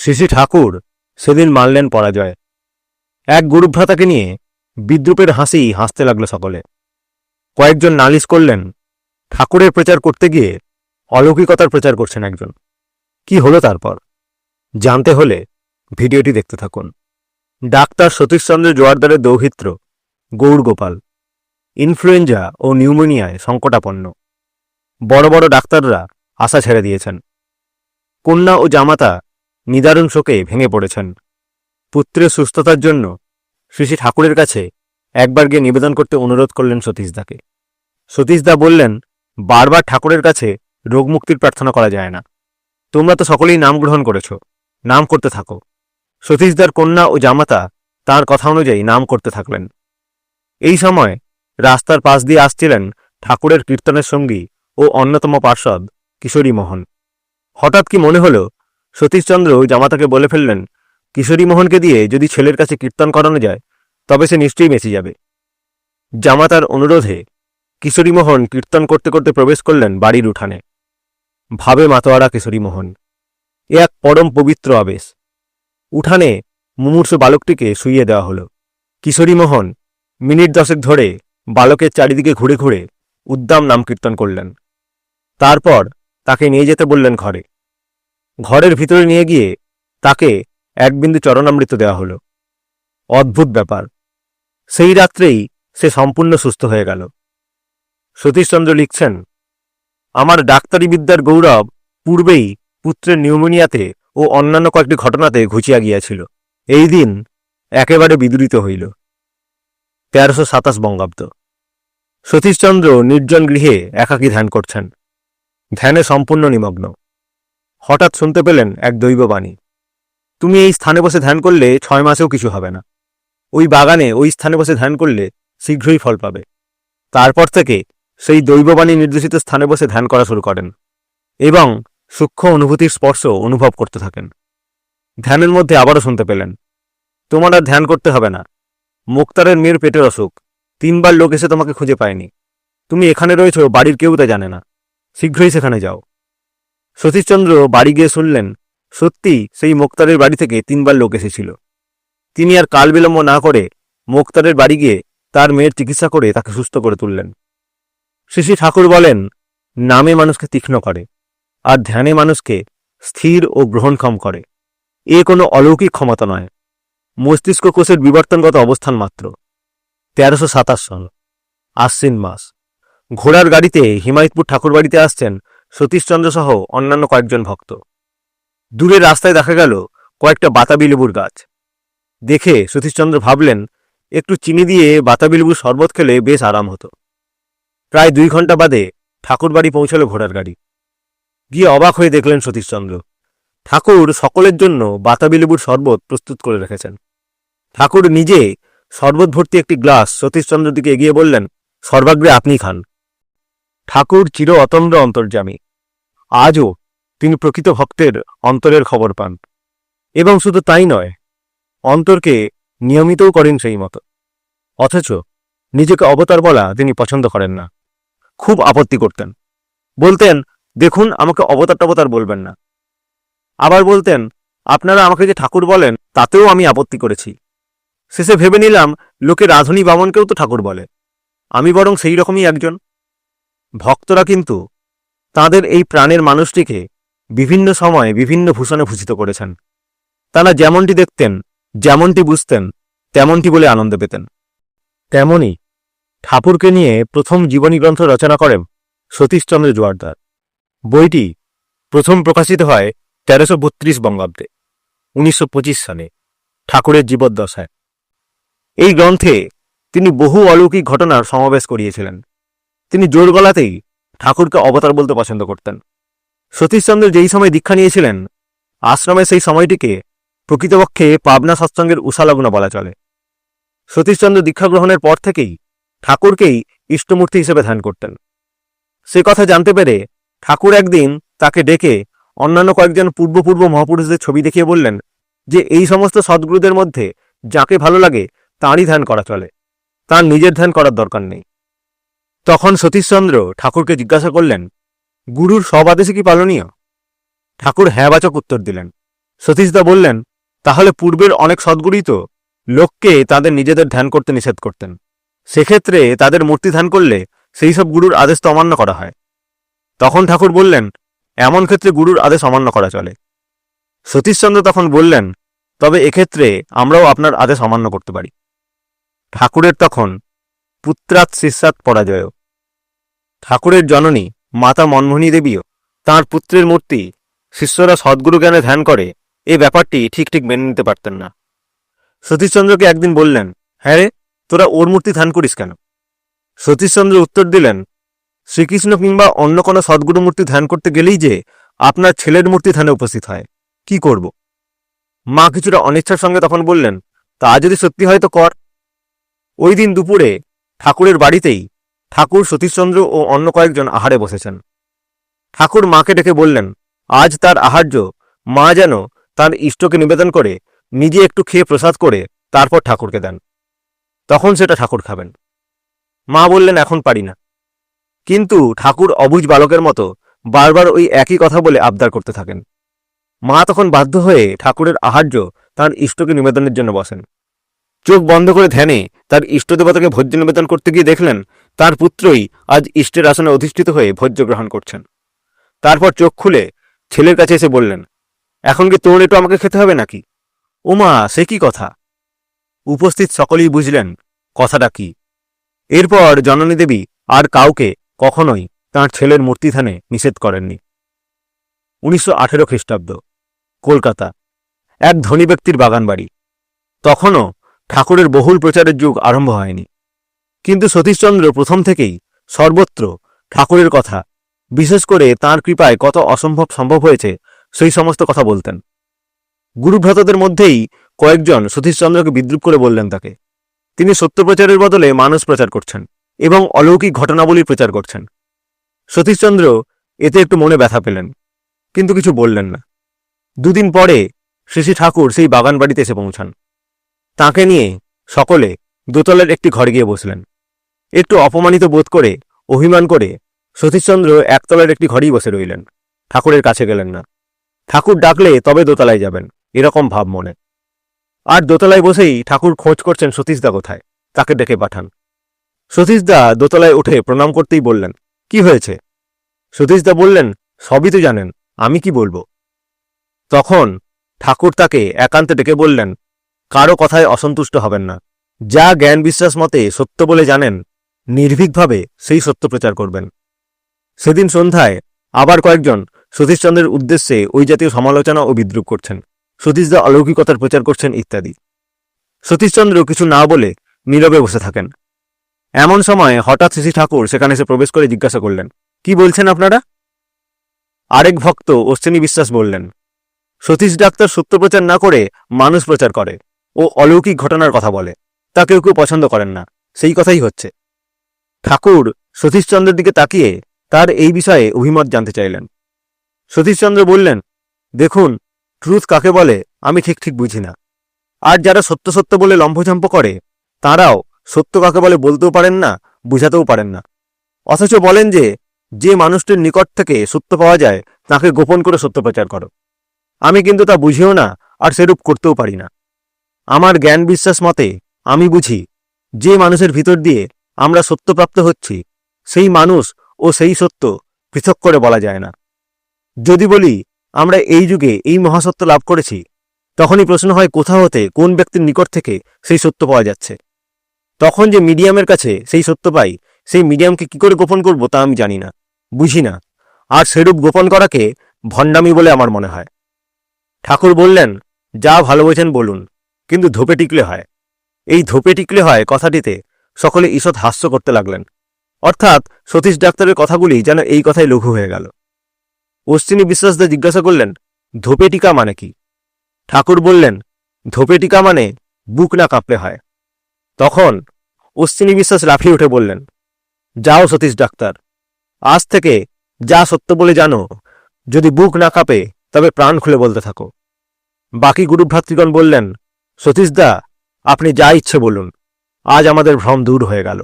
শ্রী ঠাকুর সেদিন মানলেন পরাজয়। এক গুরুভ্রাতাকে নিয়ে বিদ্রূপের হাসি হাসতে লাগল সকলে। কয়েকজন নালিশ করলেন, ঠাকুরের প্রচার করতে গিয়ে অলৌকিকতার প্রচার করছেন একজন। কি হলো তারপর জানতে হলে ভিডিওটি দেখতে থাকুন। ডাক্তার সতীশচন্দ্র জোয়ারদারের দৌহিত্র গৌর গোপাল ইনফ্লুয়েঞ্জা ও নিউমোনিয়ায় সংকটাপন্ন। বড় বড় ডাক্তাররা আশা ছেড়ে দিয়েছেন। কন্যা ও জামাতা নিদারুণ শোকে ভেঙে পড়েছেন। পুত্রের সুস্থতার জন্য শ্রী ঠাকুরের কাছে একবার গিয়ে নিবেদন করতে অনুরোধ করলেন সতীশদাকে। সতীশদা বললেন, বারবার ঠাকুরের কাছে রোগমুক্তির প্রার্থনা করা যায় না। তোমরা তো সকলেই নাম গ্রহণ করেছ, নাম করতে থাকো। সতীশদার কন্যা ও জামাতা তাঁর কথা অনুযায়ী নাম করতে থাকলেন। এই সময় রাস্তার পাশ দিয়ে আসছিলেন ঠাকুরের কীর্তনের সঙ্গী ও অন্যতম পার্ষদ কিশোরী মোহন। হঠাৎ কি মনে হল, সতীশচন্দ্র জামাতাকে বলে ফেললেন, কিশোরী মোহনকে দিয়ে যদি ছেলের কাছে কীর্তন করানো যায় তবে সে নিশ্চয়ই বেঁচে যাবে। জামাতার অনুরোধে কিশোরী মোহন কীর্তন করতে করতে প্রবেশ করলেন বাড়ির উঠানে। ভাবে মাতোয়ারা কিশোরী মোহন, এ এক পরম পবিত্র আবেশ। উঠানে মুমূর্ষু বালকটিকে শুইয়ে দেওয়া হল। কিশোরী মোহন মিনিট 10 ধরে বালকের চারিদিকে ঘুরে ঘুরে উদ্দাম নাম কীর্তন করলেন। তারপর তাকে নিয়ে যেতে বললেন ঘরে। ঘরের ভিতরে নিয়ে গিয়ে তাকে এক বিন্দু চরণামৃত দেওয়া হল। অদ্ভুত ব্যাপার, সেই রাত্রেই সে সম্পূর্ণ সুস্থ হয়ে গেল। সতীশচন্দ্র লিখছেন, আমার ডাক্তারি বিদ্যার গৌরব পূর্বেই পুত্রের নিউমোনিয়াতে ও অন্যান্য কয়েকটি ঘটনাতে ঘুচিয়া গিয়াছিল। এই দিন একেবারে বিদূরিত হইল। 1327 বঙ্গাব্দ। সতীশচন্দ্র নির্জন গৃহে একাকী ধ্যান করছেন। ধ্যানে সম্পূর্ণ নিমগ্ন। হঠাৎ শুনতে পেলেন এক দৈববাণী, তুমি এই স্থানে বসে ধ্যান করলে 6 মাসেও কিছু হবে না। ওই বাগানে ওই স্থানে বসে ধ্যান করলে শীঘ্রই ফল পাবে। তারপর থেকে সেই দৈববাণী নির্দেশিত স্থানে বসে ধ্যান করা শুরু করেন এবং সূক্ষ্ম অনুভূতির স্পর্শ অনুভব করতে থাকেন। ধ্যানের মধ্যে আবারও শুনতে পেলেন, তোমার আর ধ্যান করতে হবে না। মুক্তারের মেয়ের পেটের অসুখ, 3 বার লোক এসে তোমাকে খুঁজে পায়নি। তুমি এখানে রয়েছ, বাড়ির কেউ তা জানে না। শীঘ্রই সেখানে যাও। সতীশচন্দ্র বাড়ি গিয়ে শুনলেন, সত্যি সেই মুক্তারের বাড়ি থেকে 3 বার লোক এসেছিল। তিনি আর কাল বিলম্ব না করে মুক্তারের বাড়ি গিয়ে তার মেয়ের চিকিৎসা করে তাকে সুস্থ করে তুললেন। শ্রী ঠাকুর বলেন, নামে মানুষকে তীক্ষ্ণ করে আর ধ্যানে মানুষকে স্থির ও গ্রহণক্ষম করে। এ কোনো অলৌকিক ক্ষমতা নয়, মস্তিষ্ক কোষের বিবর্তনগত অবস্থান মাত্র। 1327 সাল, আশ্বিন মাস। ঘোড়ার গাড়িতে হিমায়তপুর ঠাকুর বাড়িতে আসছেন সতীশচন্দ্র সহ অন্যান্য কয়েকজন ভক্ত। দূরের রাস্তায় দেখা গেল কয়েকটা বাতাবি লেবুর গাছ। দেখে সতীশচন্দ্র ভাবলেন, একটু চিনি দিয়ে বাতাবি লেবুর শরবত খেলে বেশ আরাম হতো। প্রায় 2 ঘন্টা বাদে ঠাকুর বাড়ি পৌঁছল ঘোড়ার গাড়ি। গিয়ে অবাক হয়ে দেখলেন সতীশচন্দ্র, ঠাকুর সকলের জন্য বাতাবি লেবুর শরবত প্রস্তুত করে রেখেছেন। ঠাকুর নিজে শরবত ভর্তি একটি গ্লাস সতীশচন্দ্রের দিকে এগিয়ে বললেন, সর্বাগ্রে আপনি খান। ঠাকুর চির অতন্দ্র অন্তর্যামী। আজও তিনি প্রকৃত ভক্তের অন্তরের খবর পান এবং শুধু তাই নয়, অন্তরকে নিয়মিতও করেন সেই মতো। অথচ নিজেকে অবতার বলা তিনি পছন্দ করেন না, খুব আপত্তি করতেন। বলতেন, দেখুন আমাকে অবতার বলবেন না। আবার বলতেন, আপনারা আমাকে যে ঠাকুর বলেন তাতেও আমি আপত্তি করেছি। শেষে ভেবে নিলাম, লোকে রাধুনী বামনকেও তো ঠাকুর বলে, আমি বরং সেই রকমই একজন। ভক্তরা কিন্তু তাদের এই প্রাণের মানুষটিকে বিভিন্ন সময়ে বিভিন্ন ভূষণে ভূষিত করেছেন। তারা যেমনটি দেখতেন, যেমনটি বুঝতেন, তেমনটি বলে আনন্দ পেতেন। তেমনি ঠাকুরকে নিয়ে প্রথম জীবনী গ্রন্থ রচনা করেন সতীশচন্দ্র জোয়ারদার। বইটি প্রথম প্রকাশিত হয় 1332 বঙ্গাব্দে, 1925 সালে, ঠাকুরের জীবদ্দশায়। এই গ্রন্থে তিনি বহু অলৌকিক ঘটনার সমাবেশ করিয়েছিলেন। তিনি জোর গলাতেই ঠাকুরকে অবতার বলতে পছন্দ করতেন। সতীশচন্দ্র যেই সময় দীক্ষা নিয়েছিলেন, আশ্রমে সেই সময়টিকে প্রকৃতপক্ষে পাবনা সৎসঙ্গের উষালগ্ন বলা চলে। সতীশচন্দ্র দীক্ষা গ্রহণের পর থেকেই ঠাকুরকেই ইষ্টমূর্তি হিসেবে ধ্যান করতেন। সে কথা জানতে পেরে ঠাকুর একদিন তাকে ডেকে অন্যান্য কয়েকজন পূর্ব মহাপুরুষদের ছবি দেখিয়ে বললেন যে এই সমস্ত সদ্গুরুদের মধ্যে যাকে ভালো লাগে তাঁরই ধ্যান করা চলে, তার নিজের ধ্যান করার দরকার নেই। তখন সতীশচন্দ্র ঠাকুরকে জিজ্ঞাসা করলেন, গুরুর সব আদেশে কি পালনীয়? ঠাকুর হ্যাঁবাচক উত্তর দিলেন, সতীশদা বললেন, তাহলে পূর্বের অনেক সদ্গুরুই তো লোককে তাদের নিজেদের ধ্যান করতে নিষেধ করতেন। সেক্ষেত্রে তাদের মূর্তি ধ্যান করলে সেই সব গুরুর আদেশ তো অমান্য করা হয়। তখন ঠাকুর বললেন, এমন ক্ষেত্রে গুরুর আদেশ অমান্য করা চলে। সতীশচন্দ্র তখন বললেন, তবে এক্ষেত্রে আমরাও আপনার আদেশ অমান্য করতে পারি। ঠাকুরের তখন পুত্রাৎ শিষ্যাৎ পরাজয়। ঠাকুরের জননী মাতা মনমোহিনী দেবীও তাঁর পুত্রের মূর্তি শিষ্যরা সদ্গুরু জ্ঞানে ধ্যান করে এই ব্যাপারটি ঠিক ঠিক মেনে নিতে পারতেন না। সতীশচন্দ্রকে একদিন বললেন, হ্যাঁ রে, তোরা ওর মূর্তি ধ্যান করিস কেন? সতীশচন্দ্র উত্তর দিলেন, শ্রীকৃষ্ণ কিংবা অন্য কোনো সদ্গুরু মূর্তি ধ্যান করতে গেলেই যে আপনার ছেলের মূর্তি ধ্যানে উপস্থিত হয়, কি করব? মা কিছুটা অনিচ্ছার সঙ্গে তখন বললেন, তা যদি সত্যি হয় তো কর। ওই দিন দুপুরে ঠাকুরের বাড়িতেই ঠাকুর, সতীশচন্দ্র ও অন্য কয়েকজন আহারে বসেছেন। ঠাকুর মাকে ডেকে বললেন, আজ তার আহার্য মা যেন তার ইষ্টকে নিবেদন করে নিজে একটু খেয়ে প্রসাদ করে তারপর ঠাকুরকে দেন, তখন সেটা ঠাকুর খাবেন। মা বললেন, এখন পারি না। কিন্তু ঠাকুর অবুঝ বালকের মতো বারবার ওই একই কথা বলে আবদার করতে থাকেন। মা তখন বাধ্য হয়ে ঠাকুরের আহার্য তাঁর ইষ্টকে নিবেদনের জন্য বসেন। চোখ বন্ধ করে ধ্যানে তার ইষ্টদেবতাকে ভোজ্য নিবেদন করতে গিয়ে দেখলেন তার পুত্রই আজ ইষ্টের আসনে অধিষ্ঠিত হয়ে ভোজ্য গ্রহণ করছেন। তারপর চোখ খুলে ছেলের কাছে এসে বললেন, এখন কি তোর একটু আমাকে খেতে হবে নাকি? ওমা, সে কি কথা! উপস্থিত সকলেই বুঝলেন কথাটা কি। এরপর জননী দেবী আর কাউকে কখনোই তাঁর ছেলের মূর্তি ধ্যানে নিষেধ করেননি। 1918 খ্রিস্টাব্দ, কলকাতা, এক ধনী ব্যক্তির বাগান বাড়ি। তখনও ঠাকুরের বহুল প্রচারের যুগ আরম্ভ হয়নি, কিন্তু সতীশচন্দ্র প্রথম থেকেই সর্বত্র ঠাকুরের কথা, বিশেষ করে তাঁর কৃপায় কত অসম্ভব সম্ভব হয়েছে সেই সমস্ত কথা বলতেন। গুরুভ্রাতাদের মধ্যেই কয়েকজন সতীশচন্দ্রকে বিদ্রুপ করে বললেন তাকে, তিনি সত্যপ্রচারের বদলে মানুষ প্রচার করছেন এবং অলৌকিক ঘটনাবলীর প্রচার করছেন। সতীশচন্দ্র এতে একটু মনে ব্যথা পেলেন, কিন্তু কিছু বললেন না। দুদিন পরে শ্রী ঠাকুর সেই বাগান বাড়িতে এসে পৌঁছান। তাঁকে নিয়ে সকলে দোতলার একটি ঘরে গিয়ে বসলেন। একটু অপমানিত বোধ করে, অভিমান করে সতীশচন্দ্র একতলার একটি ঘরেই বসে রইলেন, ঠাকুরের কাছে গেলেন না। ঠাকুর ডাকলে তবে দোতলায় যাবেন, এরকম ভাব মনে। আর দোতলায় বসেই ঠাকুর খোঁজ করছেন সতীশদা কোথায়, তাকে ডেকে পাঠান। সতীশদা দোতলায় উঠে প্রণাম করতেই বললেন, কি হয়েছে? সতীশদা বললেন, সবই তো জানেন, আমি কি বলবো? তখন ঠাকুর তাকে একান্তে ডেকে বললেন, কারো কথায় অসন্তুষ্ট হবেন না। যা জ্ঞান বিশ্বাস মতে সত্য বলে জানেন, নির্ভীকভাবে সেই সত্য প্রচার করবেন। সেদিন সন্ধ্যায় আবার কয়েকজন সতীশচন্দ্রের উদ্দেশ্যে ওই জাতীয় সমালোচনা ও বিদ্রুপ করছেন, সতীশদা অলৌকিকতার প্রচার করছেন ইত্যাদি। সতীশচন্দ্র কিছু না বলে নীরবে বসে থাকেন। এমন সময় হঠাৎ শ্রী ঠাকুর সেখানে এসে প্রবেশ করে জিজ্ঞাসা করলেন, কি বলছেন আপনারা? আরেক ভক্ত অশ্বিনী বিশ্বাস বললেন, সতীশ ডাক্তার সত্য প্রচার না করে মানুষ প্রচার করে ও অলৌকিক ঘটনার কথা বলে, তা কেউ কেউ পছন্দ করেন না, সেই কথাই হচ্ছে। ঠাকুর সতীশচন্দ্রের দিকে তাকিয়ে তার এই বিষয়ে অভিমত জানতে চাইলেন। সতীশচন্দ্র বললেন, দেখুন, ট্রুথ কাকে বলে আমি ঠিক ঠিক বুঝি না। আর যারা সত্য সত্য বলে লম্ফঝম্প করে, তাঁরাও সত্য কাকে বলে বলতেও পারেন না, বুঝাতেও পারেন না, অথচ বলেন যে যে মানুষটির নিকট থেকে সত্য পাওয়া যায় তাকে গোপন করে সত্য প্রচার করো। আমি কিন্তু তা বুঝিও না, আর সেরূপ করতেও পারি না। আমার জ্ঞান বিশ্বাস মতে আমি বুঝি, যে মানুষের ভিতর দিয়ে আমরা সত্যপ্রাপ্ত হচ্ছি, সেই মানুষ ও সেই সত্য পৃথক করে বলা যায় না। যদি বলি আমরা এই যুগে এই মহাসত্য লাভ করেছি, তখনই প্রশ্ন হয় কোথা হতে, কোন ব্যক্তির নিকট থেকে সেই সত্য পাওয়া যাচ্ছে। তখন যে মিডিয়ামের কাছে সেই সত্য পাই, সেই মিডিয়ামকে কি করে গোপন করব তা আমি জানি না, বুঝি না, আর সেরূপ গোপন করাকে ভণ্ডামি বলে আমার মনে হয়। ঠাকুর বললেন, যা ভালো বোঝেন বলুন, কিন্তু ধোপে টিকলে হয়। এই ধোপে টিকলে হয় কথাটিতে সকলে ঈষৎ হাস্য করতে লাগলেন, অর্থাৎ সতীশ ডাক্তারের কথাগুলি যেন এই কথাই লঘু হয়ে গেল। অশ্বিনী বিশ্বাসদা জিজ্ঞাসা করলেন, ধোপে টিকা মানে কি? ঠাকুর বললেন, ধোপে টিকা মানে বুক না কাঁপলে হয়। তখন অশ্বিনী বিশ্বাস লাফিয়ে উঠে বললেন, যাও সতীশ ডাক্তার, আজ থেকে যা সত্য বলে জানো, যদি বুক না কাঁপে তবে প্রাণ খুলে বলতে থাকো। বাকি গুরুভ্রাতৃগণ বললেন, সতীশদা, আপনি যা ইচ্ছে বলুন, আজ আমাদের ভ্রম দূর হয়ে গেল।